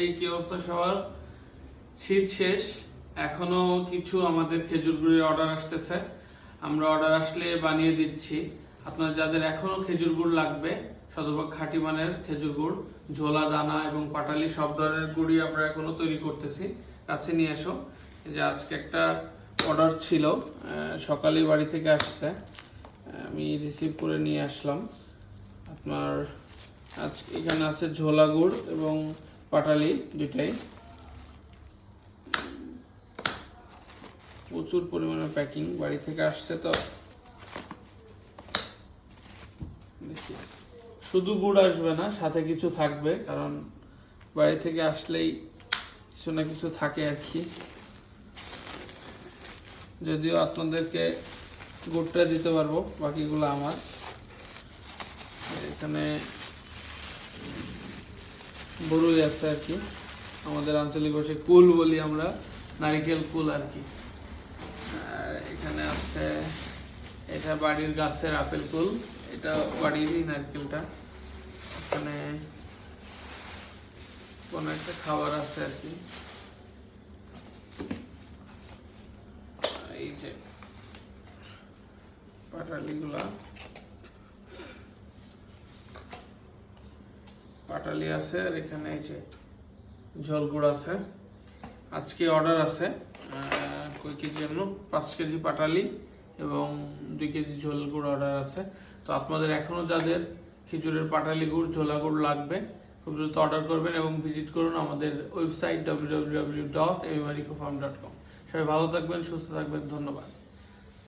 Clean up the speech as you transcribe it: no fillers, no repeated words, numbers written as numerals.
এই কি অবস্থা সবার? শীত শেষ, এখনো কিছু আমাদের খেজুর গুড়ের অর্ডার আসতেছে। আমরা অর্ডার আসলে বানিয়ে দিচ্ছি। আপনার যাদের এখনো খেজুর গুড় লাগবে, শতভাগ খাঁটি মানের খেজুর গুড়, ঝোলা, দানা এবং পাটালি সব ধরনের গুড়ই আমরা এখনো তৈরি করতেছি। কাছে নিয়ে এসো। এই যে আজকে একটা অর্ডার ছিল, সকালে বাড়ি থেকে আসছে, আমি রিসিভ করে নিয়ে আসলাম। আপনার আজকে এখানে আছে ঝোলা গুড় এবং পাটালি দুটাই, প্রচুর পরিমাণে প্যাকিং বাড়ি থেকে আসছে। তো দেখি, শুধু গুড় আসবে না, সাথে কিছু থাকবে, কারণ বাড়ি থেকে আসলেই কিছু না কিছু থাকে আর কি। যদিও আপনাদেরকে গুড়টা দিতে পারবো, বাকিগুলো আমার। এখানে বড়ই আছে আর কি, আমাদের আঞ্চলিক ভাষায় কুল বলি আমরা, নারিকেল কুল আর কি। আর এখানে আছে, এটা বাড়ির গাছের আপেল কুল, এটা বাড়িরই নারকেলটা। এখানে কোনো একটা খাবার আছে আর কি। এই যে পাটালিগুলা, পাটালি আছে, আর এখানে এই যে ঝোলগুড় আছে। আজকে অর্ডার আছে কই কেজি জন্য 5 কেজি পাটালি এবং 2 কেজি ঝোল গুড় অর্ডার আছে। তো আপনাদের এখনো যাদের খেজুরের পাটালি গুড়, ঝোলা গুড় লাগবে, খুব দ্রুত অর্ডার করবেন এবং ভিজিট করুন আমাদের ওয়েবসাইট www.amaricofarm.com। সবাই ভালো থাকবেন, সুস্থ থাকবেন, ধন্যবাদ।